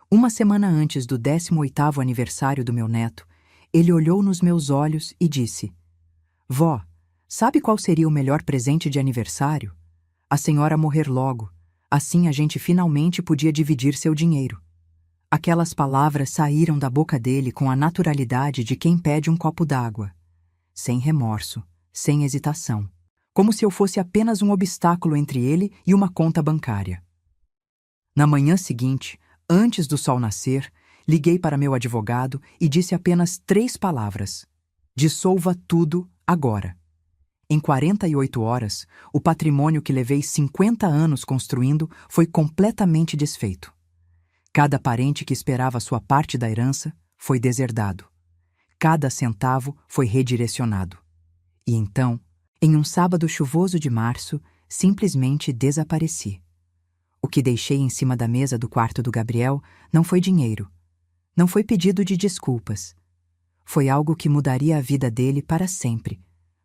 Uma semana antes do 18º aniversário do meu neto, ele olhou nos meus olhos e disse: Vó, sabe qual seria o melhor presente de aniversário? A senhora morrer logo. Assim a gente finalmente podia dividir seu dinheiro. Aquelas palavras saíram da boca dele com a naturalidade de quem pede um copo d'água. Sem remorso, sem hesitação. Como se eu fosse apenas um obstáculo entre ele e uma conta bancária. Na manhã seguinte, antes do sol nascer, liguei para meu advogado e disse apenas 3 palavras: dissolva tudo agora. Em 48 horas, o patrimônio que levei 50 anos construindo foi completamente desfeito. Cada parente que esperava sua parte da herança foi deserdado. Cada centavo foi redirecionado. E então, em um sábado chuvoso de março, simplesmente desapareci. O que deixei em cima da mesa do quarto do Gabriel não foi dinheiro. Não foi pedido de desculpas. Foi algo que mudaria a vida dele para sempre,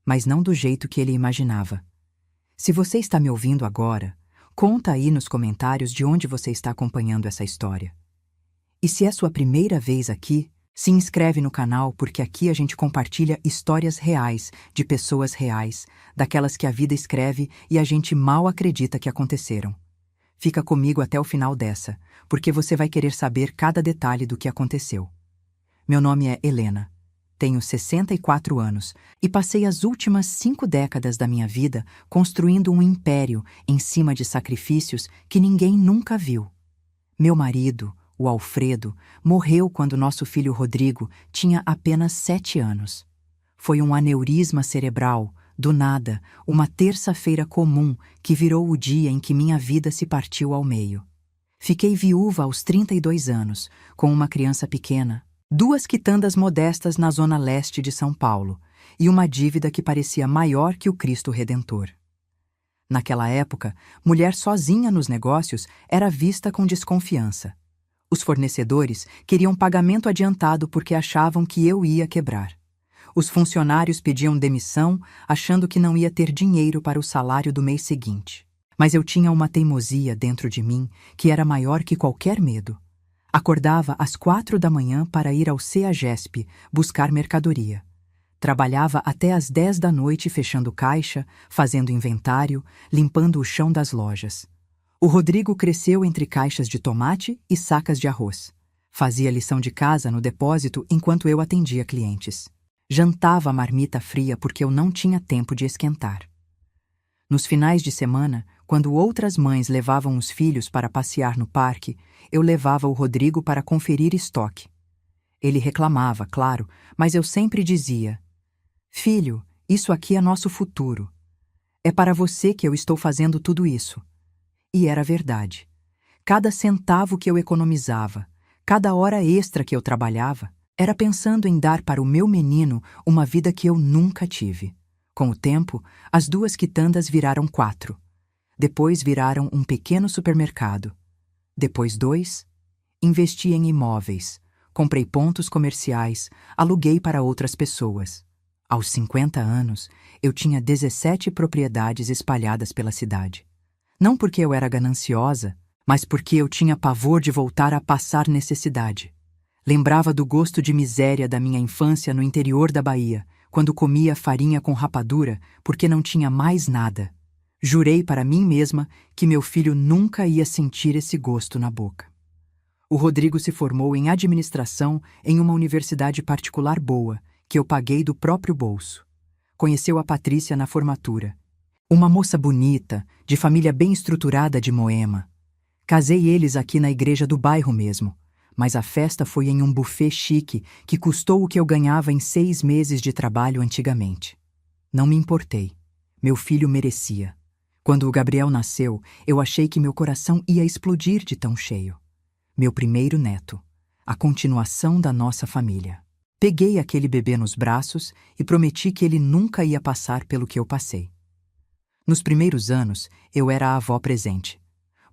mas não do jeito que ele imaginava. Se você está me ouvindo agora, conta aí nos comentários de onde você está acompanhando essa história. E se é sua primeira vez aqui, se inscreve no canal porque aqui a gente compartilha histórias reais de pessoas reais, daquelas que a vida escreve e a gente mal acredita que aconteceram. Fica comigo até o final dessa, porque você vai querer saber cada detalhe do que aconteceu. Meu nome é Helena, tenho 64 anos e passei as últimas 5 décadas da minha vida construindo um império em cima de sacrifícios que ninguém nunca viu. Meu marido, o Alfredo, morreu quando nosso filho Rodrigo tinha apenas 7 anos. Foi um aneurisma cerebral, do nada, uma terça-feira comum que virou o dia em que minha vida se partiu ao meio. Fiquei viúva aos 32 anos, com uma criança pequena, 2 quitandas modestas na zona leste de São Paulo e uma dívida que parecia maior que o Cristo Redentor. Naquela época, mulher sozinha nos negócios era vista com desconfiança. Os fornecedores queriam pagamento adiantado porque achavam que eu ia quebrar. Os funcionários pediam demissão, achando que não ia ter dinheiro para o salário do mês seguinte. Mas eu tinha uma teimosia dentro de mim que era maior que qualquer medo. Acordava às 4 da manhã para ir ao CEAGESP buscar mercadoria. Trabalhava até às 10 da noite fechando caixa, fazendo inventário, limpando o chão das lojas. O Rodrigo cresceu entre caixas de tomate e sacas de arroz. Fazia lição de casa no depósito enquanto eu atendia clientes. Jantava a marmita fria porque eu não tinha tempo de esquentar. Nos finais de semana, quando outras mães levavam os filhos para passear no parque, eu levava o Rodrigo para conferir estoque. Ele reclamava, claro, mas eu sempre dizia: Filho, isso aqui é nosso futuro. É para você que eu estou fazendo tudo isso. E era verdade. Cada centavo que eu economizava, cada hora extra que eu trabalhava, era pensando em dar para o meu menino uma vida que eu nunca tive. Com o tempo, as 2 quitandas viraram 4. Depois viraram um pequeno supermercado. Depois 2. Investi em imóveis. Comprei pontos comerciais, aluguei para outras pessoas. Aos 50 anos, eu tinha 17 propriedades espalhadas pela cidade. Não porque eu era gananciosa, mas porque eu tinha pavor de voltar a passar necessidade. Lembrava do gosto de miséria da minha infância no interior da Bahia, quando comia farinha com rapadura porque não tinha mais nada. Jurei para mim mesma que meu filho nunca ia sentir esse gosto na boca. O Rodrigo se formou em administração em uma universidade particular boa, que eu paguei do próprio bolso. Conheceu a Patrícia na formatura. Uma moça bonita, de família bem estruturada de Moema. Casei eles aqui na igreja do bairro mesmo, mas a festa foi em um buffet chique que custou o que eu ganhava em 6 meses de trabalho antigamente. Não me importei. Meu filho merecia. Quando o Gabriel nasceu, eu achei que meu coração ia explodir de tão cheio. Meu primeiro neto, a continuação da nossa família. Peguei aquele bebê nos braços e prometi que ele nunca ia passar pelo que eu passei. Nos primeiros anos, eu era a avó presente.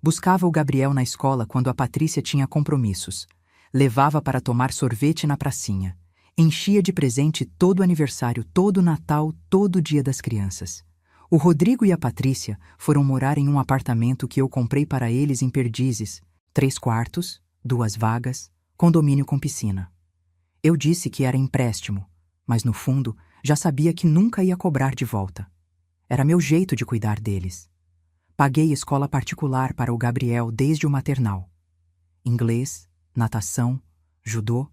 Buscava o Gabriel na escola quando a Patrícia tinha compromissos. Levava para tomar sorvete na pracinha. Enchia de presente todo aniversário, todo Natal, todo Dia das Crianças. O Rodrigo e a Patrícia foram morar em um apartamento que eu comprei para eles em Perdizes, 3 quartos, 2 vagas, condomínio com piscina. Eu disse que era empréstimo, mas no fundo já sabia que nunca ia cobrar de volta. Era meu jeito de cuidar deles. Paguei escola particular para o Gabriel desde o maternal. Inglês, natação, judô,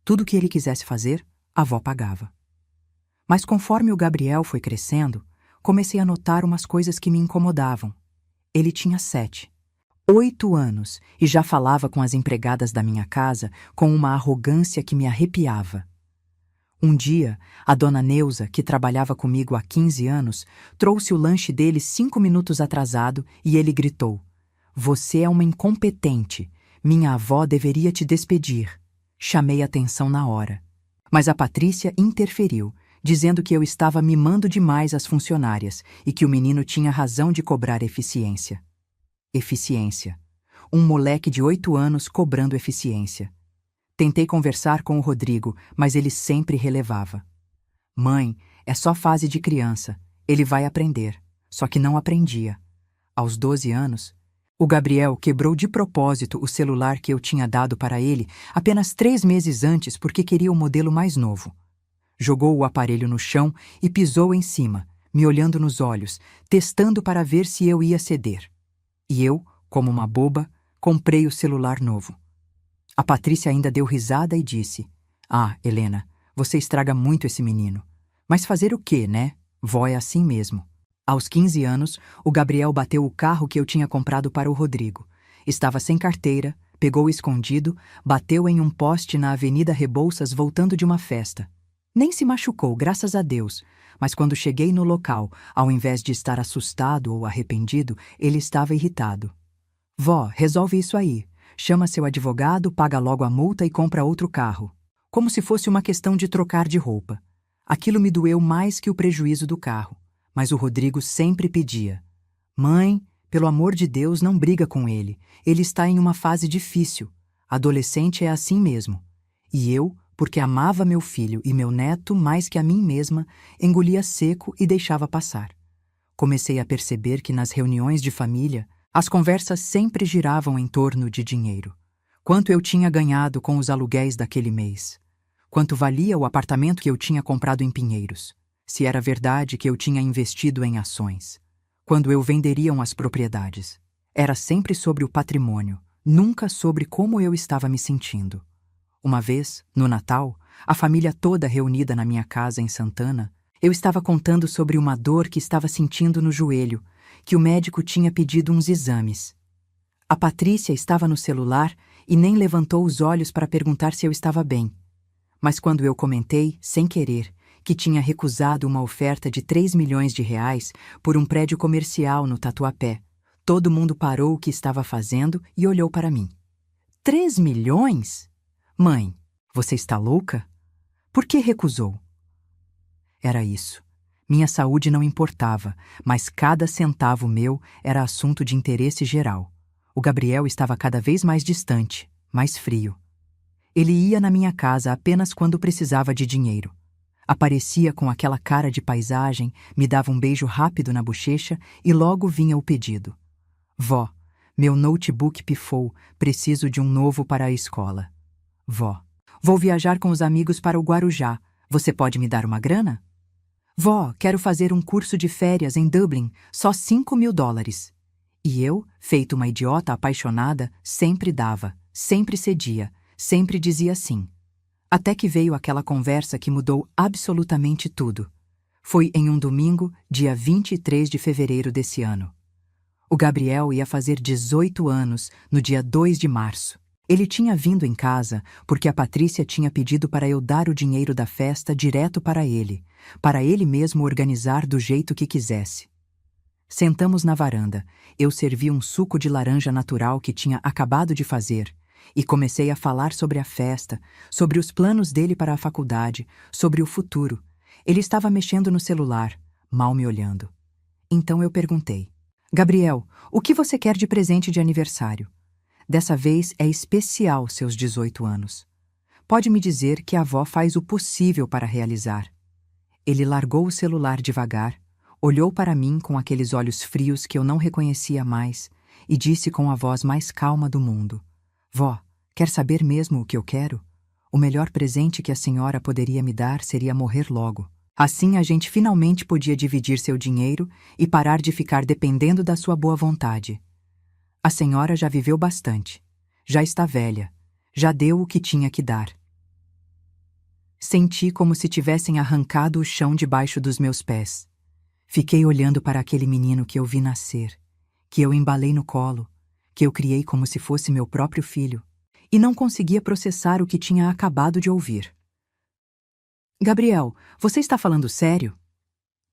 tudo o que ele quisesse fazer, a avó pagava. Mas conforme o Gabriel foi crescendo, comecei a notar umas coisas que me incomodavam. Ele tinha 7, 8 anos e já falava com as empregadas da minha casa com uma arrogância que me arrepiava. Um dia, a dona Neuza, que trabalhava comigo há 15 anos, trouxe o lanche dele 5 minutos atrasado e ele gritou: "Você é uma incompetente. Minha avó deveria te despedir." Chamei atenção na hora. Mas a Patrícia interferiu, dizendo que eu estava mimando demais as funcionárias e que o menino tinha razão de cobrar eficiência. Eficiência. Um moleque de 8 anos cobrando eficiência. Tentei conversar com o Rodrigo, mas ele sempre relevava. "Mãe, é só fase de criança. Ele vai aprender." Só que não aprendia. Aos 12 anos, o Gabriel quebrou de propósito o celular que eu tinha dado para ele apenas 3 meses antes porque queria o modelo mais novo. Jogou o aparelho no chão e pisou em cima, me olhando nos olhos, testando para ver se eu ia ceder. E eu, como uma boba, comprei o celular novo. A Patrícia ainda deu risada e disse: "Ah, Helena, você estraga muito esse menino. Mas fazer o quê, né? Vó é assim mesmo." Aos 15 anos, o Gabriel bateu o carro que eu tinha comprado para o Rodrigo. Estava sem carteira, pegou escondido, bateu em um poste na Avenida Rebouças voltando de uma festa. Nem se machucou, graças a Deus, mas quando cheguei no local, ao invés de estar assustado ou arrependido, ele estava irritado. "Vó, resolve isso aí. Chama seu advogado, paga logo a multa e compra outro carro." Como se fosse uma questão de trocar de roupa. Aquilo me doeu mais que o prejuízo do carro, mas o Rodrigo sempre pedia: "Mãe, pelo amor de Deus, não briga com ele. Ele está em uma fase difícil. Adolescente é assim mesmo." E eu, porque amava meu filho e meu neto mais que a mim mesma, engolia seco e deixava passar. Comecei a perceber que nas reuniões de família, as conversas sempre giravam em torno de dinheiro. Quanto eu tinha ganhado com os aluguéis daquele mês? Quanto valia o apartamento que eu tinha comprado em Pinheiros? Se era verdade que eu tinha investido em ações? Quando eu venderiam as propriedades? Era sempre sobre o patrimônio, nunca sobre como eu estava me sentindo. Uma vez, no Natal, a família toda reunida na minha casa em Santana, eu estava contando sobre uma dor que estava sentindo no joelho, que o médico tinha pedido uns exames. A Patrícia estava no celular e nem levantou os olhos para perguntar se eu estava bem. Mas quando eu comentei, sem querer, que tinha recusado uma oferta de 3 milhões de reais por um prédio comercial no Tatuapé, todo mundo parou o que estava fazendo e olhou para mim. 3 milhões? Mãe, você está louca? Por que recusou? Era isso. Minha saúde não importava, mas cada centavo meu era assunto de interesse geral. O Gabriel estava cada vez mais distante, mais frio. Ele ia na minha casa apenas quando precisava de dinheiro. Aparecia com aquela cara de paisagem, me dava um beijo rápido na bochecha e logo vinha o pedido. Vó, meu notebook pifou, preciso de um novo para a escola. Vó, vou viajar com os amigos para o Guarujá, você pode me dar uma grana? Vó, quero fazer um curso de férias em Dublin, só $5.000. E eu, feito uma idiota apaixonada, sempre dava, sempre cedia, sempre dizia sim. Até que veio aquela conversa que mudou absolutamente tudo. Foi em um domingo, dia 23 de fevereiro desse ano. O Gabriel ia fazer 18 anos no dia 2 de março. Ele tinha vindo em casa porque a Patrícia tinha pedido para eu dar o dinheiro da festa direto para ele mesmo organizar do jeito que quisesse. Sentamos na varanda, eu servi um suco de laranja natural que tinha acabado de fazer e comecei a falar sobre a festa, sobre os planos dele para a faculdade, sobre o futuro. Ele estava mexendo no celular, mal me olhando. Então eu perguntei: Gabriel, o que você quer de presente de aniversário? Dessa vez é especial seus 18 anos. Pode me dizer que a avó faz o possível para realizar. Ele largou o celular devagar, olhou para mim com aqueles olhos frios que eu não reconhecia mais e disse com a voz mais calma do mundo: Vó, Quer saber mesmo o que eu quero? O melhor presente que a senhora poderia me dar seria morrer logo. Assim a gente finalmente podia dividir seu dinheiro e parar de ficar dependendo da sua boa vontade. A senhora já viveu bastante. Já está velha. Já deu o que tinha que dar. Senti como se tivessem arrancado o chão debaixo dos meus pés. Fiquei olhando para aquele menino que eu vi nascer, que eu embalei no colo, que eu criei como se fosse meu próprio filho, e não conseguia processar o que tinha acabado de ouvir. Gabriel, você está falando sério?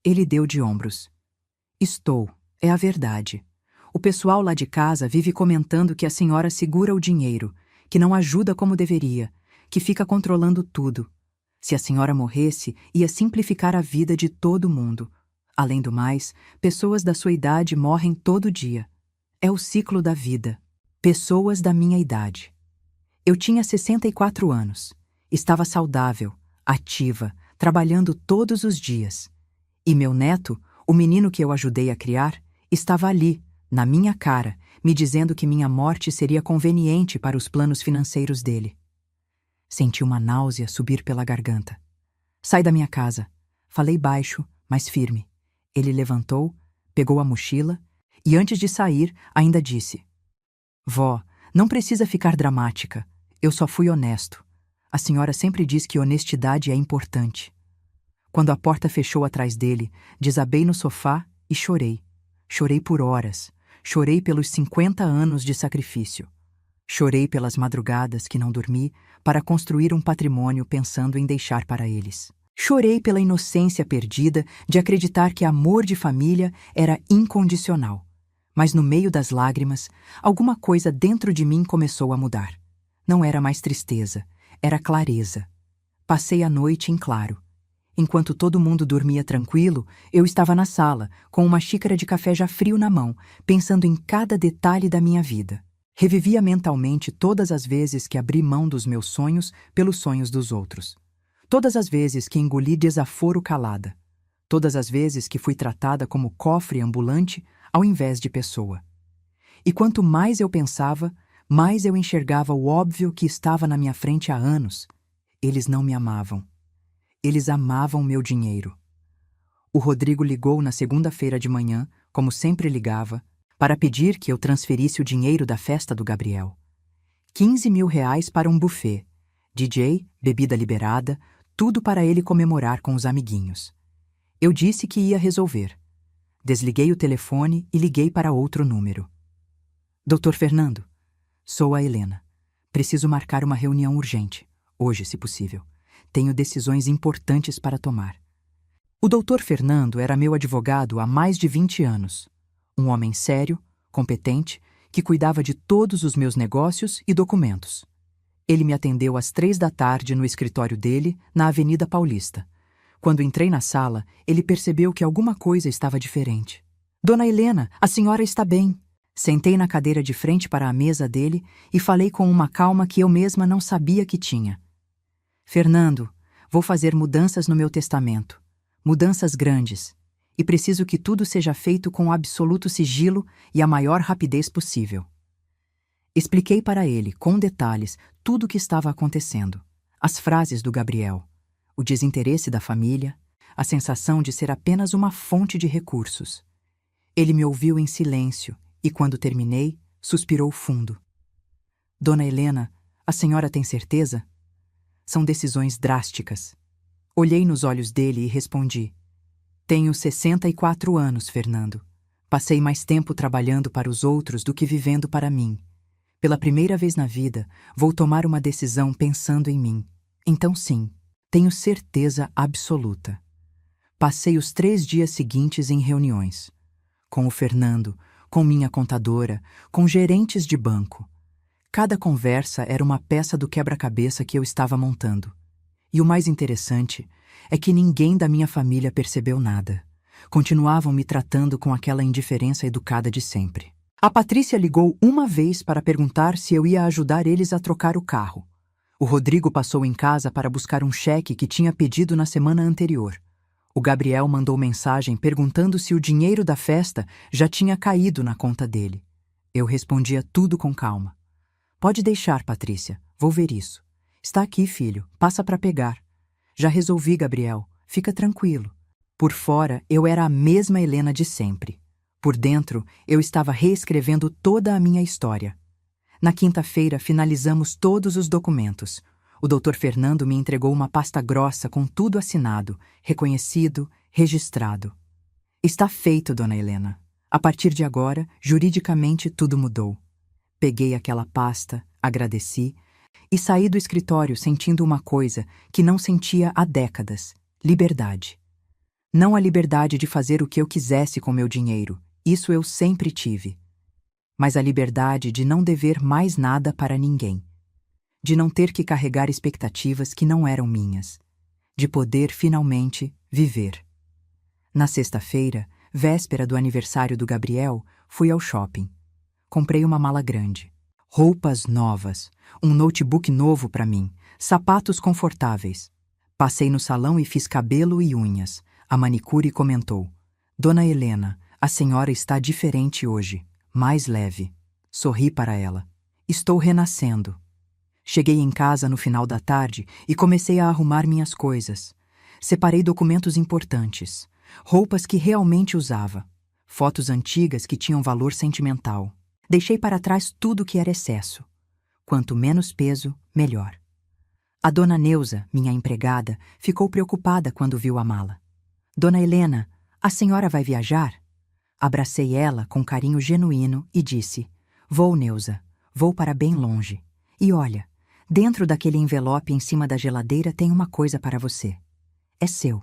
Ele deu de ombros. Estou, é a verdade. O pessoal lá de casa vive comentando que a senhora segura o dinheiro, que não ajuda como deveria, que fica controlando tudo. Se a senhora morresse, ia simplificar a vida de todo mundo. Além do mais, pessoas da sua idade morrem todo dia. É o ciclo da vida. Pessoas da minha idade. Eu tinha 64 anos. Estava saudável, ativa, trabalhando todos os dias. E meu neto, o menino que eu ajudei a criar, estava ali, na minha cara, me dizendo que minha morte seria conveniente para os planos financeiros dele. Senti uma náusea subir pela garganta. Sai da minha casa. Falei baixo, mas firme. Ele levantou, pegou a mochila e, antes de sair, ainda disse: Vó, não precisa ficar dramática. Eu só fui honesto. A senhora sempre diz que honestidade é importante. Quando a porta fechou atrás dele, desabei no sofá e chorei. Chorei por horas. Chorei pelos 50 anos de sacrifício. Chorei pelas madrugadas que não dormi para construir um patrimônio pensando em deixar para eles. Chorei pela inocência perdida de acreditar que amor de família era incondicional. Mas no meio das lágrimas, alguma coisa dentro de mim começou a mudar. Não era mais tristeza, era clareza. Passei a noite em claro. Enquanto todo mundo dormia tranquilo, eu estava na sala, com uma xícara de café já frio na mão, pensando em cada detalhe da minha vida. Revivia mentalmente todas as vezes que abri mão dos meus sonhos pelos sonhos dos outros. Todas as vezes que engoli desaforo calada. Todas as vezes que fui tratada como cofre ambulante ao invés de pessoa. E quanto mais eu pensava, mais eu enxergava o óbvio que estava na minha frente há anos. Eles não me amavam. Eles amavam meu dinheiro. O Rodrigo ligou na segunda-feira de manhã, como sempre ligava, para pedir que eu transferisse o dinheiro da festa do Gabriel. 15 mil reais para um buffet, DJ, bebida liberada, tudo para ele comemorar com os amiguinhos. Eu disse que ia resolver. Desliguei o telefone e liguei para outro número. Doutor Fernando, sou a Helena. Preciso marcar uma reunião urgente, hoje, se possível. Tenho decisões importantes para tomar. O doutor Fernando era meu advogado há mais de 20 anos. Um homem sério, competente, que cuidava de todos os meus negócios e documentos. Ele me atendeu às 3 da tarde no escritório dele, na Avenida Paulista. Quando entrei na sala, ele percebeu que alguma coisa estava diferente. Dona Helena, a senhora está bem. Sentei na cadeira de frente para a mesa dele e falei com uma calma que eu mesma não sabia que tinha. Fernando, vou fazer mudanças no meu testamento. Mudanças grandes. E preciso que tudo seja feito com absoluto sigilo e a maior rapidez possível. Expliquei para ele, com detalhes, tudo o que estava acontecendo. As frases do Gabriel, o desinteresse da família, a sensação de ser apenas uma fonte de recursos. Ele me ouviu em silêncio e, quando terminei, suspirou fundo. Dona Helena, a senhora tem certeza? São decisões drásticas. Olhei nos olhos dele e respondi: Tenho 64 anos, Fernando. Passei mais tempo trabalhando para os outros do que vivendo para mim. Pela primeira vez na vida, vou tomar uma decisão pensando em mim. Então sim, tenho certeza absoluta. Passei os 3 dias seguintes em reuniões. Com o Fernando, com minha contadora, com gerentes de banco. Cada conversa era uma peça do quebra-cabeça que eu estava montando. E o mais interessante é que ninguém da minha família percebeu nada. Continuavam me tratando com aquela indiferença educada de sempre. A Patrícia ligou uma vez para perguntar se eu ia ajudar eles a trocar o carro. O Rodrigo passou em casa para buscar um cheque que tinha pedido na semana anterior. O Gabriel mandou mensagem perguntando se o dinheiro da festa já tinha caído na conta dele. Eu respondia tudo com calma. Pode deixar, Patrícia. Vou ver isso. Está aqui, filho. Passa para pegar. Já resolvi, Gabriel. Fica tranquilo. Por fora, eu era a mesma Helena de sempre. Por dentro, eu estava reescrevendo toda a minha história. Na quinta-feira, finalizamos todos os documentos. O Dr. Fernando me entregou uma pasta grossa com tudo assinado, reconhecido, registrado. Está feito, dona Helena. A partir de agora, juridicamente tudo mudou. Peguei aquela pasta, agradeci e saí do escritório sentindo uma coisa que não sentia há décadas: liberdade. Não a liberdade de fazer o que eu quisesse com meu dinheiro, isso eu sempre tive. Mas a liberdade de não dever mais nada para ninguém. De não ter que carregar expectativas que não eram minhas. De poder finalmente viver. Na sexta-feira, véspera do aniversário do Gabriel, fui ao shopping. Comprei uma mala grande, roupas novas, um notebook novo para mim, sapatos confortáveis. Passei no salão e fiz cabelo e unhas. A manicure comentou: Dona Helena, a senhora está diferente hoje, mais leve. Sorri para ela. Estou renascendo. Cheguei em casa no final da tarde e comecei a arrumar minhas coisas. Separei documentos importantes, roupas que realmente usava, fotos antigas que tinham valor sentimental. Deixei para trás tudo que era excesso. Quanto menos peso, melhor. A dona Neuza, minha empregada, ficou preocupada quando viu a mala. Dona Helena, a senhora vai viajar? Abracei ela com carinho genuíno e disse: Vou, Neuza, vou para bem longe. E olha, dentro daquele envelope em cima da geladeira tem uma coisa para você. É seu.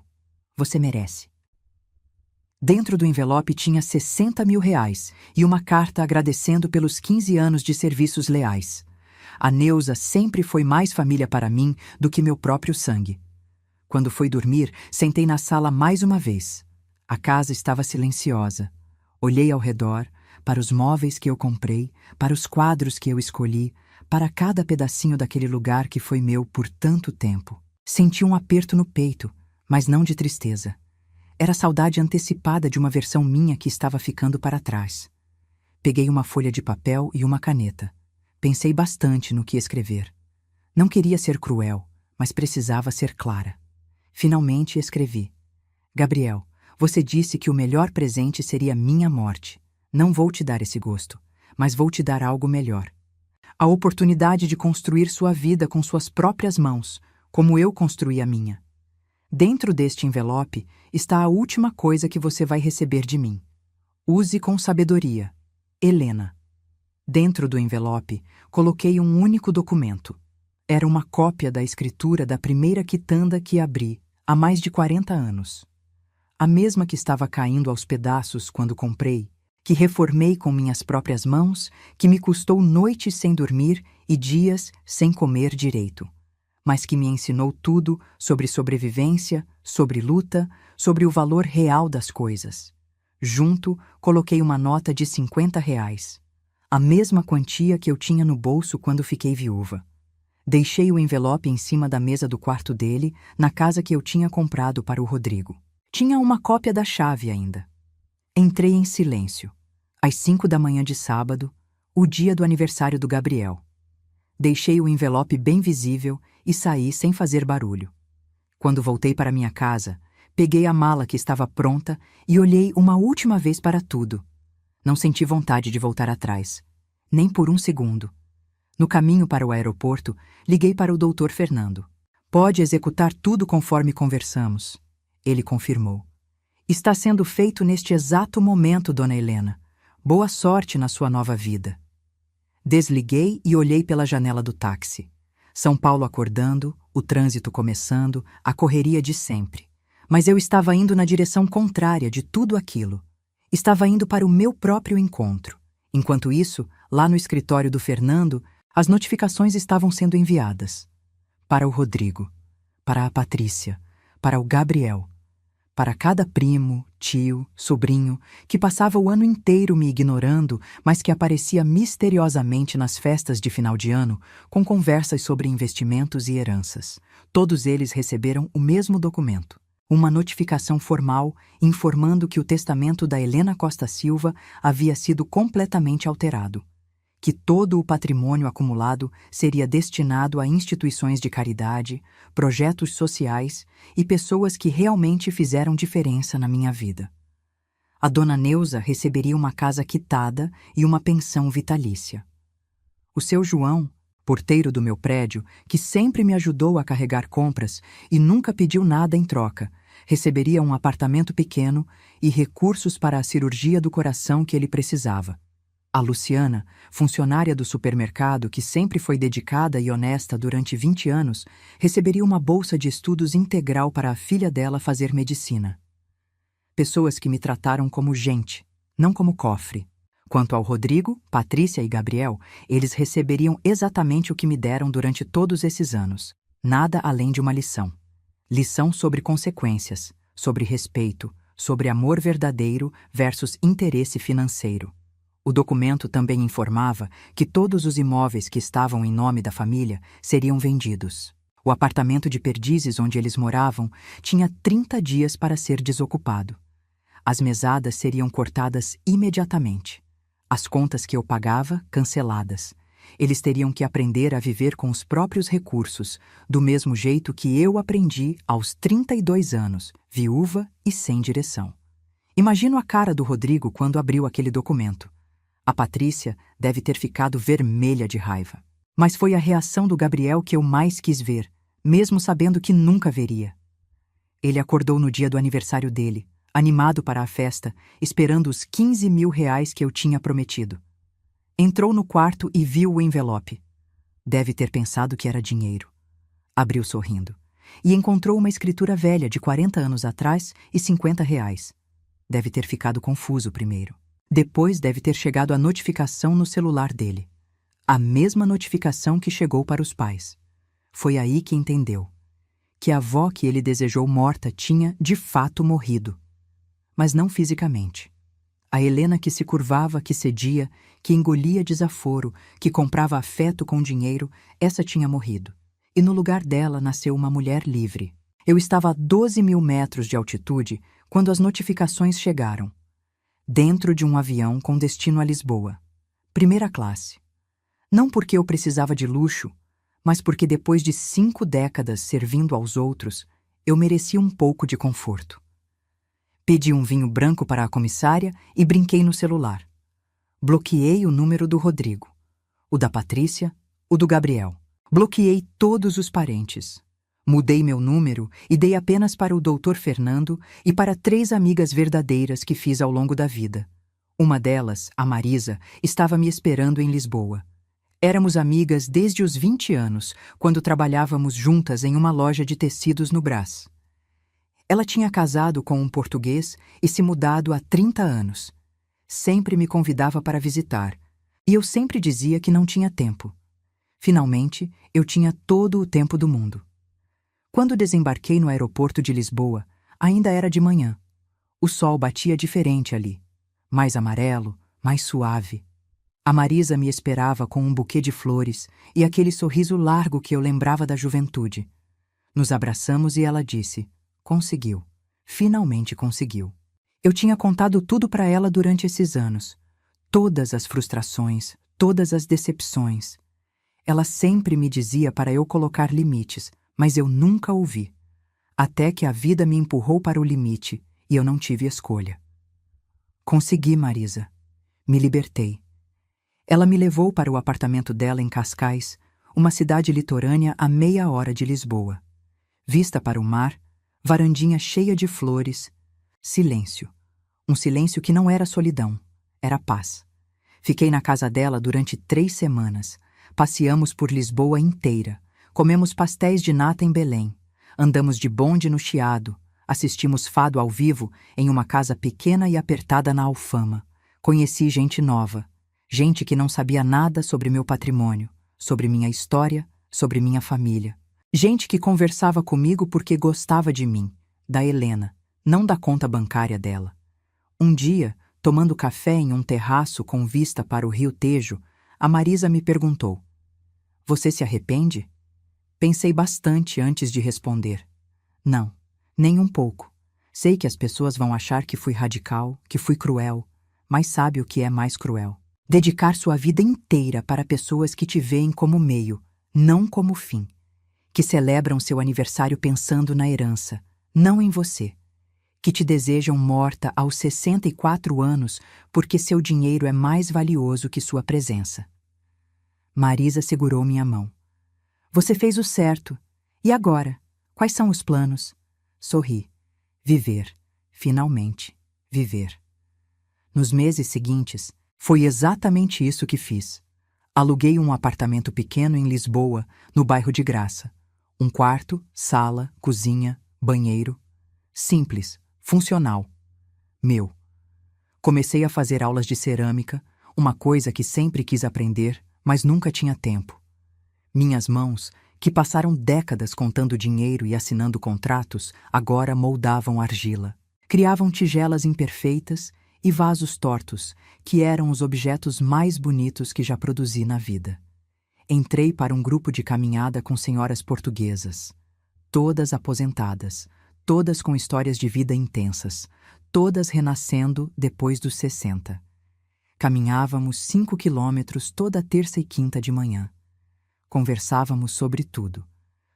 Você merece. Dentro do envelope tinha R$60.000 e uma carta agradecendo pelos 15 anos de serviços leais. A Neuza sempre foi mais família para mim do que meu próprio sangue. Quando fui dormir, sentei na sala mais uma vez. A casa estava silenciosa. Olhei ao redor, para os móveis que eu comprei, para os quadros que eu escolhi, para cada pedacinho daquele lugar que foi meu por tanto tempo. Senti um aperto no peito, mas não de tristeza. Era saudade antecipada de uma versão minha que estava ficando para trás. Peguei uma folha de papel e uma caneta. Pensei bastante no que escrever. Não queria ser cruel, mas precisava ser clara. Finalmente escrevi: Gabriel, você disse que o melhor presente seria minha morte. Não vou te dar esse gosto, mas vou te dar algo melhor. A oportunidade de construir sua vida com suas próprias mãos, como eu construí a minha. Dentro deste envelope está a última coisa que você vai receber de mim. Use com sabedoria. Helena. Dentro do envelope, coloquei um único documento. Era uma cópia da escritura da primeira quitanda que abri, há mais de 40 anos. A mesma que estava caindo aos pedaços quando comprei, que reformei com minhas próprias mãos, que me custou noites sem dormir e dias sem comer direito, mas que me ensinou tudo sobre sobrevivência, sobre luta, sobre o valor real das coisas. Junto, coloquei uma nota de R$50, a mesma quantia que eu tinha no bolso quando fiquei viúva. Deixei o envelope em cima da mesa do quarto dele, na casa que eu tinha comprado para o Rodrigo. Tinha uma cópia da chave ainda. Entrei em silêncio, às 5 da manhã de sábado, o dia do aniversário do Gabriel. Deixei o envelope bem visível e saí sem fazer barulho. Quando voltei para minha casa, peguei a mala que estava pronta e olhei uma última vez para tudo. Não senti vontade de voltar atrás, nem por um segundo. No caminho para o aeroporto, liguei para o Dr. Fernando. Pode executar tudo conforme conversamos. Ele confirmou. Está sendo feito neste exato momento, dona Helena. Boa sorte na sua nova vida. Desliguei e olhei pela janela do táxi. São Paulo acordando, o trânsito começando, a correria de sempre. Mas eu estava indo na direção contrária de tudo aquilo. Estava indo para o meu próprio encontro. Enquanto isso, lá no escritório do Fernando, as notificações estavam sendo enviadas. Para o Rodrigo, para a Patrícia, para o Gabriel, para cada primo, tio, sobrinho, que passava o ano inteiro me ignorando, mas que aparecia misteriosamente nas festas de final de ano, com conversas sobre investimentos e heranças. Todos eles receberam o mesmo documento. Uma notificação formal informando que o testamento da Helena Costa Silva havia sido completamente alterado. que todo o patrimônio acumulado seria destinado a instituições de caridade, projetos sociais e pessoas que realmente fizeram diferença na minha vida. A dona Neuza receberia uma casa quitada e uma pensão vitalícia. O seu João, porteiro do meu prédio, que sempre me ajudou a carregar compras e nunca pediu nada em troca, receberia um apartamento pequeno e recursos para a cirurgia do coração que ele precisava. A Luciana, funcionária do supermercado que sempre foi dedicada e honesta durante 20 anos, receberia uma bolsa de estudos integral para a filha dela fazer medicina. Pessoas que me trataram como gente, não como cofre. Quanto ao Rodrigo, Patrícia e Gabriel, eles receberiam exatamente o que me deram durante todos esses anos. Nada além de uma lição. Lição sobre consequências, sobre respeito, sobre amor verdadeiro versus interesse financeiro. O documento também informava que todos os imóveis que estavam em nome da família seriam vendidos. O apartamento de Perdizes onde eles moravam tinha 30 dias para ser desocupado. As mesadas seriam cortadas imediatamente. As contas que eu pagava, canceladas. Eles teriam que aprender a viver com os próprios recursos, do mesmo jeito que eu aprendi aos 32 anos, viúva e sem direção. Imagino a cara do Rodrigo quando abriu aquele documento. A Patrícia deve ter ficado vermelha de raiva. Mas foi a reação do Gabriel que eu mais quis ver, mesmo sabendo que nunca veria. Ele acordou no dia do aniversário dele, animado para a festa, esperando os 15 mil reais que eu tinha prometido. Entrou no quarto e viu o envelope. Deve ter pensado que era dinheiro. Abriu sorrindo. E encontrou uma escritura velha de 40 anos atrás e 50 reais. Deve ter ficado confuso primeiro. Depois deve ter chegado a notificação no celular dele. A mesma notificação que chegou para os pais. Foi aí que entendeu. Que a avó que ele desejou morta tinha, de fato, morrido. Mas não fisicamente. A Helena que se curvava, que cedia, que engolia desaforo, que comprava afeto com dinheiro, essa tinha morrido. E no lugar dela nasceu uma mulher livre. Eu estava a 12 mil metros de altitude quando as notificações chegaram. Dentro de um avião com destino a Lisboa. Primeira classe. Não porque eu precisava de luxo, mas porque depois de 5 décadas servindo aos outros, eu merecia um pouco de conforto. Pedi um vinho branco para a comissária e brinquei no celular. Bloqueei o número do Rodrigo, o da Patrícia, o do Gabriel. Bloqueei todos os parentes. Mudei meu número e dei apenas para o Dr. Fernando e para 3 amigas verdadeiras que fiz ao longo da vida. Uma delas, a Marisa, estava me esperando em Lisboa. Éramos amigas desde os 20 anos, quando trabalhávamos juntas em uma loja de tecidos no Brás. Ela tinha casado com um português e se mudado há 30 anos. Sempre me convidava para visitar, e eu sempre dizia que não tinha tempo. Finalmente, eu tinha todo o tempo do mundo. Quando desembarquei no aeroporto de Lisboa, ainda era de manhã. O sol batia diferente ali, mais amarelo, mais suave. A Marisa me esperava com um buquê de flores e aquele sorriso largo que eu lembrava da juventude. Nos abraçamos e ela disse: conseguiu. Finalmente conseguiu. Eu tinha contado tudo para ela durante esses anos. Todas as frustrações, todas as decepções. Ela sempre me dizia para eu colocar limites, mas eu nunca ouvi. Até que a vida me empurrou para o limite e eu não tive escolha. Consegui, Marisa. Me libertei. Ela me levou para o apartamento dela em Cascais, uma cidade litorânea a meia hora de Lisboa. Vista para o mar, varandinha cheia de flores, silêncio. Um silêncio que não era solidão, era paz. Fiquei na casa dela durante 3 semanas. Passeamos por Lisboa inteira. Comemos pastéis de nata em Belém. Andamos de bonde no Chiado. Assistimos fado ao vivo em uma casa pequena e apertada na Alfama. Conheci gente nova. Gente que não sabia nada sobre meu patrimônio, sobre minha história, sobre minha família. Gente que conversava comigo porque gostava de mim, da Helena, não da conta bancária dela. Um dia, tomando café em um terraço com vista para o Rio Tejo, a Marisa me perguntou: "Você se arrepende?" Pensei bastante antes de responder. Não, nem um pouco. Sei que as pessoas vão achar que fui radical, que fui cruel, mas sabe o que é mais cruel? Dedicar sua vida inteira para pessoas que te veem como meio, não como fim. Que celebram seu aniversário pensando na herança, não em você. Que te desejam morta aos 64 anos porque seu dinheiro é mais valioso que sua presença. Marisa segurou minha mão. Você fez o certo. E agora? Quais são os planos? Sorri. Viver. Finalmente. Viver. Nos meses seguintes, foi exatamente isso que fiz. Aluguei um apartamento pequeno em Lisboa, no bairro de Graça. Um quarto, sala, cozinha, banheiro. Simples, funcional. Meu. Comecei a fazer aulas de cerâmica, uma coisa que sempre quis aprender, mas nunca tinha tempo. Minhas mãos, que passaram décadas contando dinheiro e assinando contratos, agora moldavam argila. Criavam tigelas imperfeitas e vasos tortos, que eram os objetos mais bonitos que já produzi na vida. Entrei para um grupo de caminhada com senhoras portuguesas, todas aposentadas, todas com histórias de vida intensas, todas renascendo depois dos 60. Caminhávamos 5 quilômetros toda terça e quinta de manhã. Conversávamos sobre tudo,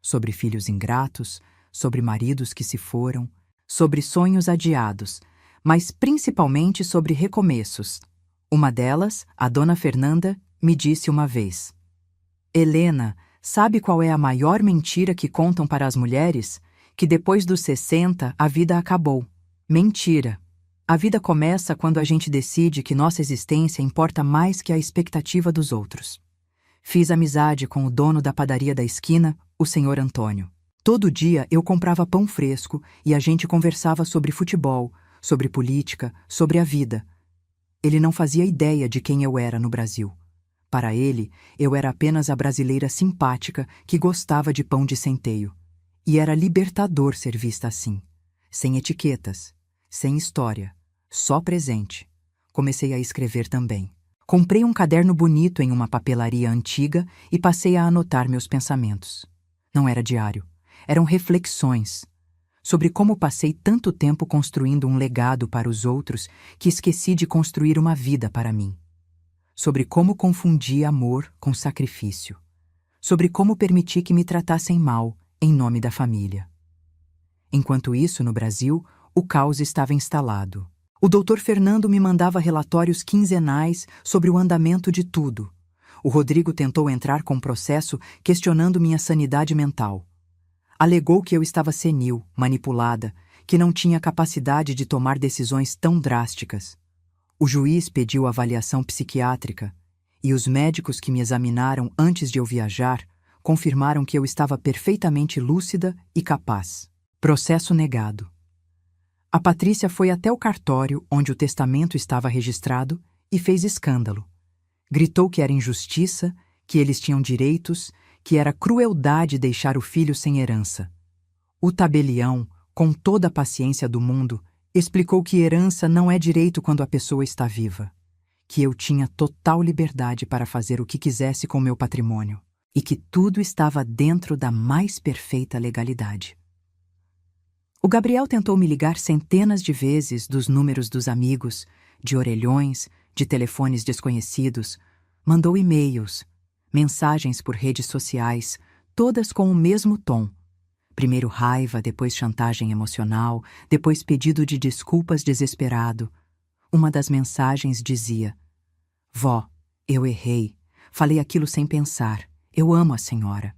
sobre filhos ingratos, sobre maridos que se foram, sobre sonhos adiados, mas principalmente sobre recomeços. Uma delas, a dona Fernanda, me disse uma vez: Helena, sabe qual é a maior mentira que contam para as mulheres? Que depois dos 60 a vida acabou. Mentira! A vida começa quando a gente decide que nossa existência importa mais que a expectativa dos outros. Fiz amizade com o dono da padaria da esquina, o senhor Antônio. Todo dia eu comprava pão fresco e a gente conversava sobre futebol, sobre política, sobre a vida. Ele não fazia ideia de quem eu era no Brasil. Para ele, eu era apenas a brasileira simpática que gostava de pão de centeio. E era libertador ser vista assim, sem etiquetas, sem história, só presente. Comecei a escrever também. Comprei um caderno bonito em uma papelaria antiga e passei a anotar meus pensamentos. Não era diário, eram reflexões sobre como passei tanto tempo construindo um legado para os outros que esqueci de construir uma vida para mim. Sobre como confundi amor com sacrifício. Sobre como permiti que me tratassem mal em nome da família. Enquanto isso, no Brasil, o caos estava instalado. O doutor Fernando me mandava relatórios quinzenais sobre o andamento de tudo. O Rodrigo tentou entrar com processo questionando minha sanidade mental. Alegou que eu estava senil, manipulada, que não tinha capacidade de tomar decisões tão drásticas. O juiz pediu avaliação psiquiátrica e os médicos que me examinaram antes de eu viajar confirmaram que eu estava perfeitamente lúcida e capaz. Processo negado. A Patrícia foi até o cartório onde o testamento estava registrado e fez escândalo. Gritou que era injustiça, que eles tinham direitos, que era crueldade deixar o filho sem herança. O tabelião, com toda a paciência do mundo, explicou que herança não é direito quando a pessoa está viva, que eu tinha total liberdade para fazer o que quisesse com meu patrimônio e que tudo estava dentro da mais perfeita legalidade. O Gabriel tentou me ligar centenas de vezes dos números dos amigos, de orelhões, de telefones desconhecidos, mandou e-mails, mensagens por redes sociais, todas com o mesmo tom. Primeiro raiva, depois chantagem emocional, depois pedido de desculpas desesperado. Uma das mensagens dizia: Vó, eu errei. Falei aquilo sem pensar. Eu amo a senhora.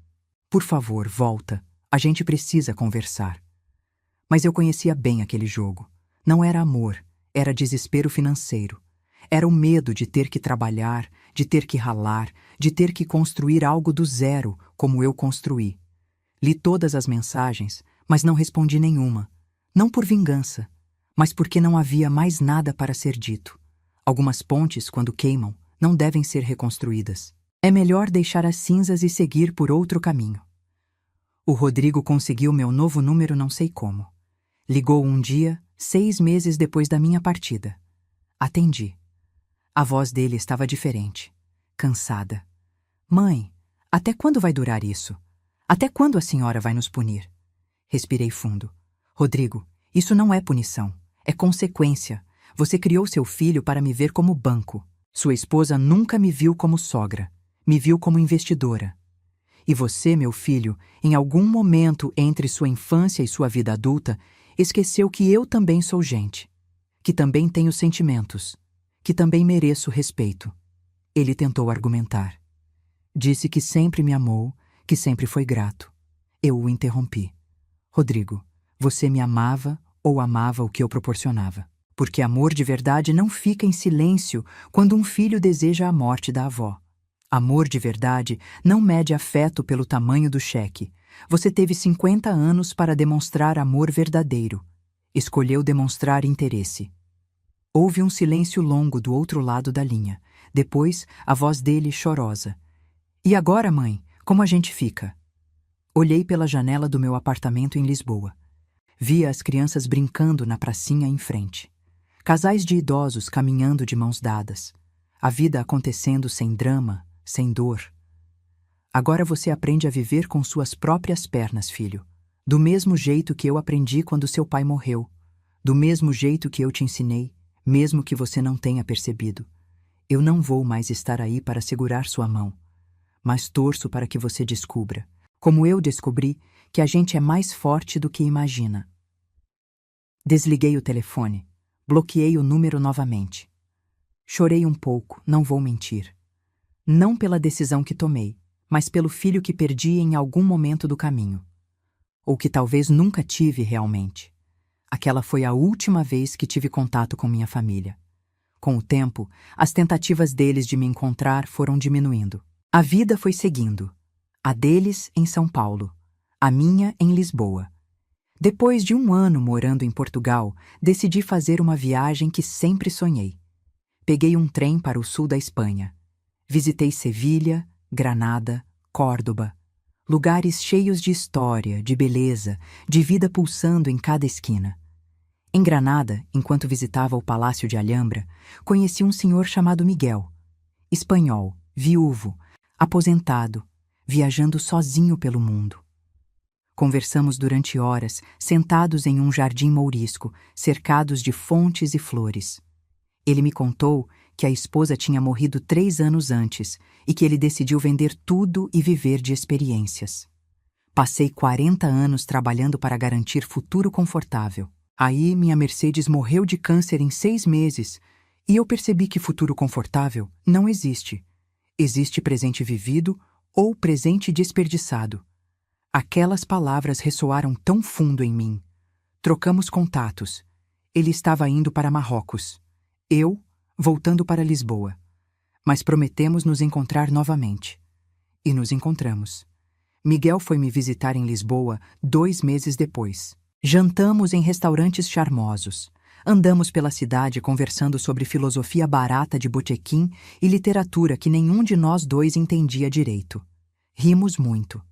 Por favor, volta. A gente precisa conversar. Mas eu conhecia bem aquele jogo. Não era amor, era desespero financeiro. Era o medo de ter que trabalhar, de ter que ralar, de ter que construir algo do zero, como eu construí. Li todas as mensagens, mas não respondi nenhuma. Não por vingança, mas porque não havia mais nada para ser dito. Algumas pontes, quando queimam, não devem ser reconstruídas. É melhor deixar as cinzas e seguir por outro caminho. O Rodrigo conseguiu meu novo número não sei como. Ligou um dia, 6 meses depois da minha partida. Atendi. A voz dele estava diferente, cansada. Mãe, até quando vai durar isso? Até quando a senhora vai nos punir? Respirei fundo. Rodrigo, isso não é punição, é consequência. Você criou seu filho para me ver como banco. Sua esposa nunca me viu como sogra, me viu como investidora. E você, meu filho, em algum momento entre sua infância e sua vida adulta, esqueceu que eu também sou gente, que também tenho sentimentos, que também mereço respeito. Ele tentou argumentar. Disse que sempre me amou, que sempre foi grato. Eu o interrompi. Rodrigo, você me amava ou amava o que eu proporcionava? Porque amor de verdade não fica em silêncio quando um filho deseja a morte da avó. Amor de verdade não mede afeto pelo tamanho do cheque. Você teve 50 anos para demonstrar amor verdadeiro. Escolheu demonstrar interesse. Houve um silêncio longo do outro lado da linha. Depois, a voz dele chorosa. E agora, mãe, como a gente fica? Olhei pela janela do meu apartamento em Lisboa. Via as crianças brincando na pracinha em frente. Casais de idosos caminhando de mãos dadas. A vida acontecendo sem drama, sem dor. Agora você aprende a viver com suas próprias pernas, filho. Do mesmo jeito que eu aprendi quando seu pai morreu. Do mesmo jeito que eu te ensinei, mesmo que você não tenha percebido. Eu não vou mais estar aí para segurar sua mão, mas torço para que você descubra, como eu descobri, que a gente é mais forte do que imagina. Desliguei o telefone. Bloqueei o número novamente. Chorei um pouco, não vou mentir. Não pela decisão que tomei, mas pelo filho que perdi em algum momento do caminho. Ou que talvez nunca tive realmente. Aquela foi a última vez que tive contato com minha família. Com o tempo, as tentativas deles de me encontrar foram diminuindo. A vida foi seguindo. A deles em São Paulo, a minha em Lisboa. Depois de 1 ano morando em Portugal, decidi fazer uma viagem que sempre sonhei. Peguei um trem para o sul da Espanha. Visitei Sevilha, Granada, Córdoba. Lugares cheios de história, de beleza, de vida pulsando em cada esquina. Em Granada, enquanto visitava o Palácio de Alhambra, conheci um senhor chamado Miguel. Espanhol, viúvo, aposentado, viajando sozinho pelo mundo. Conversamos durante horas, sentados em um jardim mourisco, cercados de fontes e flores. Ele me contou que a esposa tinha morrido 3 anos antes e que ele decidiu vender tudo e viver de experiências. Passei 40 anos trabalhando para garantir futuro confortável. Aí minha Mercedes morreu de câncer em 6 meses e eu percebi que futuro confortável não existe. Existe presente vivido ou presente desperdiçado. Aquelas palavras ressoaram tão fundo em mim. Trocamos contatos. Ele estava indo para Marrocos. Eu, voltando para Lisboa. Mas prometemos nos encontrar novamente. E nos encontramos. Miguel foi me visitar em Lisboa 2 meses depois. Jantamos em restaurantes charmosos. Andamos pela cidade conversando sobre filosofia barata de botequim e literatura que nenhum de nós dois entendia direito. Rimos muito.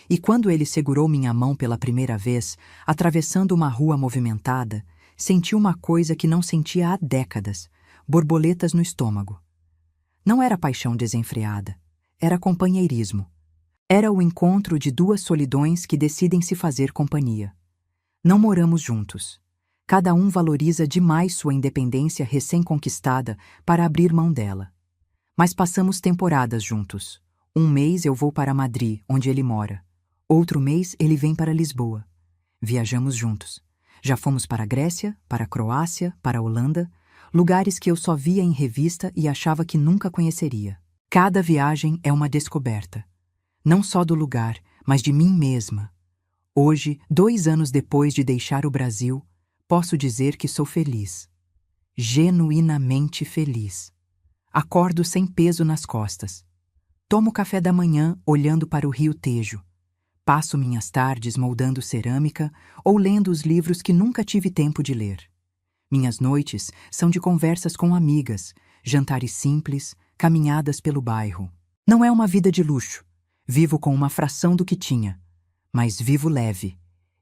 E quando ele segurou minha mão pela primeira vez, atravessando uma rua movimentada, senti uma coisa que não sentia há décadas, borboletas no estômago. Não era paixão desenfreada, era companheirismo. Era o encontro de 2 solidões que decidem se fazer companhia. Não moramos juntos. Cada um valoriza demais sua independência recém-conquistada para abrir mão dela. Mas passamos temporadas juntos. 1 mês eu vou para Madrid, onde ele mora. Outro mês ele vem para Lisboa. Viajamos juntos. Já fomos para a Grécia, para a Croácia, para a Holanda, lugares que eu só via em revista e achava que nunca conheceria. Cada viagem é uma descoberta. Não só do lugar, mas de mim mesma. Hoje, 2 anos depois de deixar o Brasil, posso dizer que sou feliz. Genuinamente feliz. Acordo sem peso nas costas. Tomo café da manhã olhando para o Rio Tejo. Passo minhas tardes moldando cerâmica ou lendo os livros que nunca tive tempo de ler. Minhas noites são de conversas com amigas, jantares simples, caminhadas pelo bairro. Não é uma vida de luxo. Vivo com uma fração do que tinha, mas vivo leve.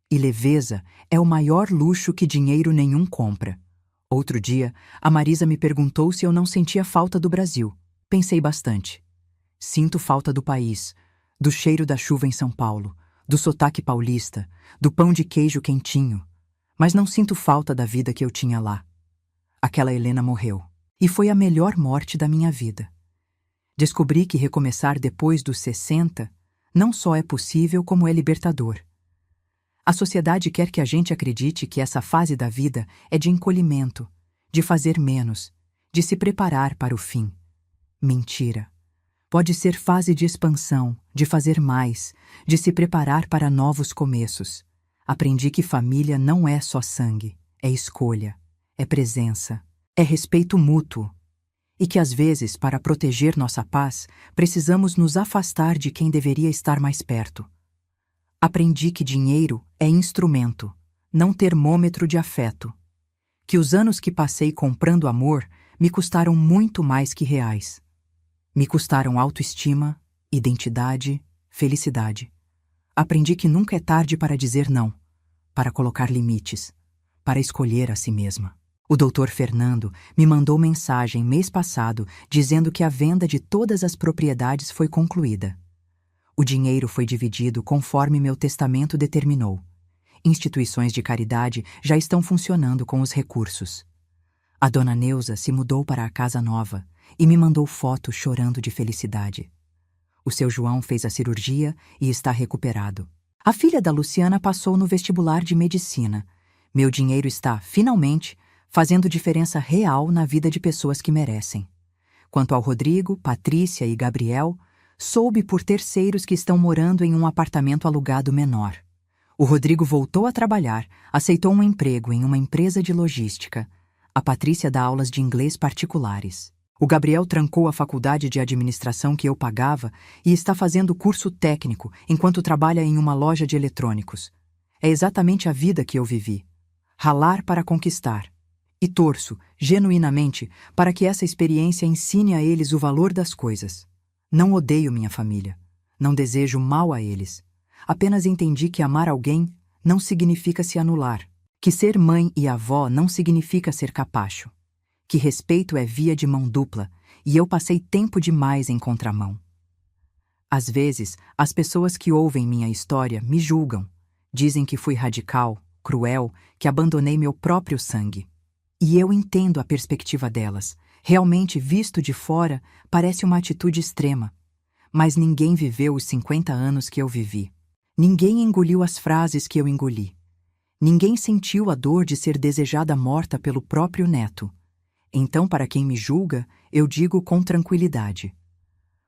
E leveza é o maior luxo que dinheiro nenhum compra. Outro dia, a Marisa me perguntou se eu não sentia falta do Brasil. Pensei bastante. Sinto falta do país, do cheiro da chuva em São Paulo, do sotaque paulista, do pão de queijo quentinho. Mas não sinto falta da vida que eu tinha lá. Aquela Helena morreu. E foi a melhor morte da minha vida. Descobri que recomeçar depois dos 60 não só é possível, como é libertador. A sociedade quer que a gente acredite que essa fase da vida é de encolhimento, de fazer menos, de se preparar para o fim. Mentira. Pode ser fase de expansão, de fazer mais, de se preparar para novos começos. Aprendi que família não é só sangue, é escolha, é presença, é respeito mútuo. E que às vezes, para proteger nossa paz, precisamos nos afastar de quem deveria estar mais perto. Aprendi que dinheiro é instrumento, não termômetro de afeto. Que os anos que passei comprando amor me custaram muito mais que reais. Me custaram autoestima, identidade, felicidade. Aprendi que nunca é tarde para dizer não, para colocar limites, para escolher a si mesma. O Dr. Fernando me mandou mensagem mês passado dizendo que a venda de todas as propriedades foi concluída. O dinheiro foi dividido conforme meu testamento determinou. Instituições de caridade já estão funcionando com os recursos. A dona Neuza se mudou para a casa nova e me mandou foto chorando de felicidade. O seu João fez a cirurgia e está recuperado. A filha da Luciana passou no vestibular de medicina. Meu dinheiro está, finalmente, fazendo diferença real na vida de pessoas que merecem. Quanto ao Rodrigo, Patrícia e Gabriel, soube por terceiros que estão morando em um apartamento alugado menor. O Rodrigo voltou a trabalhar, aceitou um emprego em uma empresa de logística. A Patrícia dá aulas de inglês particulares. O Gabriel trancou a faculdade de administração que eu pagava e está fazendo curso técnico enquanto trabalha em uma loja de eletrônicos. É exatamente a vida que eu vivi. Ralar para conquistar. E torço, genuinamente, para que essa experiência ensine a eles o valor das coisas. Não odeio minha família. Não desejo mal a eles. Apenas entendi que amar alguém não significa se anular. Que ser mãe e avó não significa ser capacho. Que respeito é via de mão dupla, e eu passei tempo demais em contramão. Às vezes, as pessoas que ouvem minha história me julgam. Dizem que fui radical, cruel, que abandonei meu próprio sangue. E eu entendo a perspectiva delas. Realmente, visto de fora, parece uma atitude extrema. Mas ninguém viveu os 50 anos que eu vivi. Ninguém engoliu as frases que eu engoli. Ninguém sentiu a dor de ser desejada morta pelo próprio neto. Então, para quem me julga, eu digo com tranquilidade: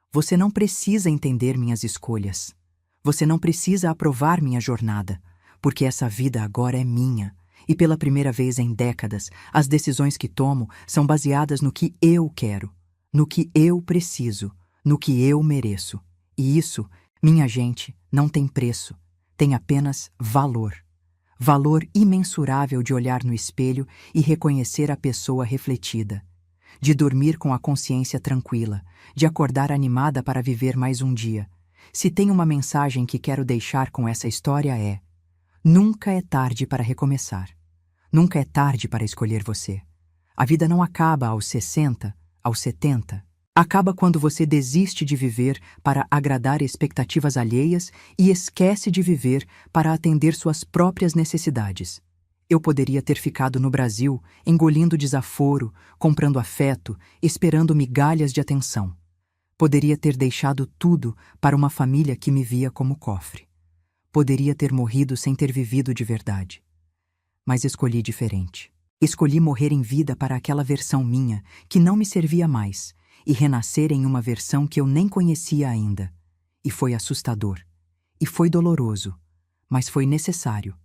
você não precisa entender minhas escolhas. Você não precisa aprovar minha jornada, porque essa vida agora é minha. E pela primeira vez em décadas, as decisões que tomo são baseadas no que eu quero, no que eu preciso, no que eu mereço. E isso, minha gente, não tem preço, tem apenas valor. Valor imensurável de olhar no espelho e reconhecer a pessoa refletida, de dormir com a consciência tranquila, de acordar animada para viver mais um dia. Se tem uma mensagem que quero deixar com essa história é: nunca é tarde para recomeçar. Nunca é tarde para escolher você. A vida não acaba aos 60, aos 70. Acaba quando você desiste de viver para agradar expectativas alheias e esquece de viver para atender suas próprias necessidades. Eu poderia ter ficado no Brasil, engolindo desaforo, comprando afeto, esperando migalhas de atenção. Poderia ter deixado tudo para uma família que me via como cofre. Poderia ter morrido sem ter vivido de verdade. Mas escolhi diferente. Escolhi morrer em vida para aquela versão minha que não me servia mais e renascer em uma versão que eu nem conhecia ainda. E foi assustador. E foi doloroso. Mas foi necessário.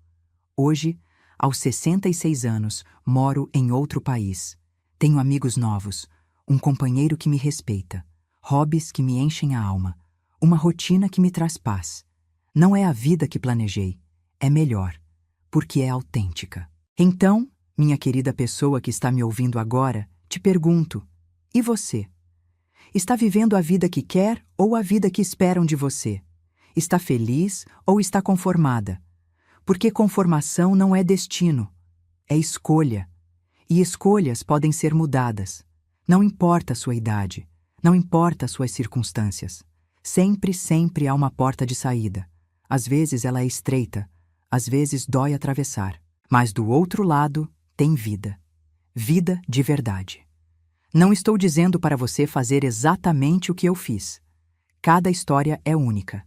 Hoje, aos 66 anos, moro em outro país. Tenho amigos novos, um companheiro que me respeita, hobbies que me enchem a alma, uma rotina que me traz paz. Não é a vida que planejei, é melhor, porque é autêntica. Então, minha querida pessoa que está me ouvindo agora, te pergunto: e você? Está vivendo a vida que quer ou a vida que esperam de você? Está feliz ou está conformada? Porque conformação não é destino, é escolha. E escolhas podem ser mudadas. Não importa a sua idade, não importa as suas circunstâncias. Sempre, sempre há uma porta de saída. Às vezes ela é estreita, às vezes dói atravessar. Mas do outro lado tem vida. Vida de verdade. Não estou dizendo para você fazer exatamente o que eu fiz. Cada história é única.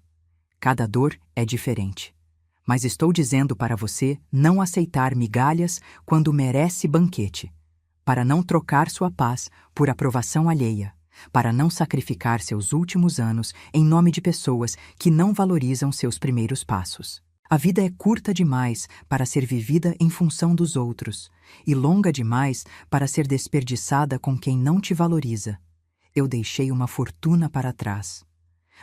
Cada dor é diferente. Mas estou dizendo para você não aceitar migalhas quando merece banquete, para não trocar sua paz por aprovação alheia, para não sacrificar seus últimos anos em nome de pessoas que não valorizam seus primeiros passos. A vida é curta demais para ser vivida em função dos outros e longa demais para ser desperdiçada com quem não te valoriza. Eu deixei uma fortuna para trás,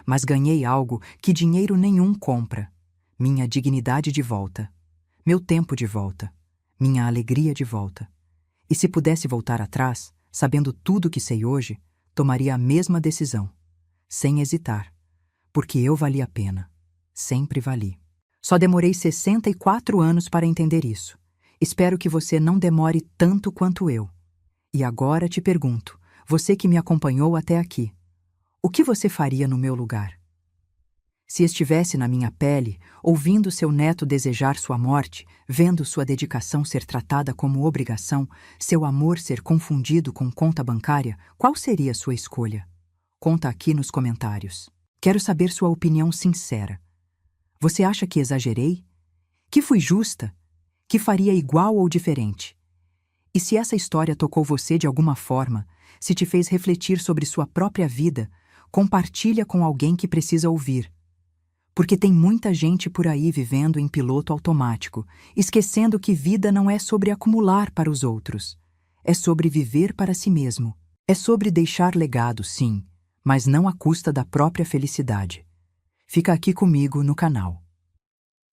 mas ganhei algo que dinheiro nenhum compra: minha dignidade de volta, meu tempo de volta, minha alegria de volta. E se pudesse voltar atrás, sabendo tudo o que sei hoje, tomaria a mesma decisão, sem hesitar, porque eu vali a pena, sempre vali. Só demorei 64 anos para entender isso. Espero que você não demore tanto quanto eu. E agora te pergunto, você que me acompanhou até aqui, o que você faria no meu lugar? Se estivesse na minha pele, ouvindo seu neto desejar sua morte, vendo sua dedicação ser tratada como obrigação, seu amor ser confundido com conta bancária, qual seria sua escolha? Conta aqui nos comentários. Quero saber sua opinião sincera. Você acha que exagerei? Que fui justa? Que faria igual ou diferente? E se essa história tocou você de alguma forma, se te fez refletir sobre sua própria vida, compartilha com alguém que precisa ouvir. Porque tem muita gente por aí vivendo em piloto automático, esquecendo que vida não é sobre acumular para os outros. É sobre viver para si mesmo. É sobre deixar legado, sim, mas não à custa da própria felicidade. Fica aqui comigo no canal.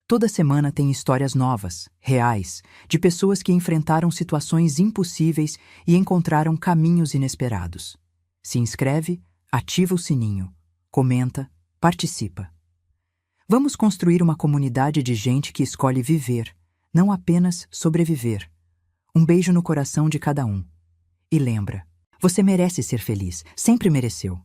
Toda semana tem histórias novas, reais, de pessoas que enfrentaram situações impossíveis e encontraram caminhos inesperados. Se inscreve, ativa o sininho, comenta, participa. Vamos construir uma comunidade de gente que escolhe viver, não apenas sobreviver. Um beijo no coração de cada um. E lembra, você merece ser feliz, sempre mereceu.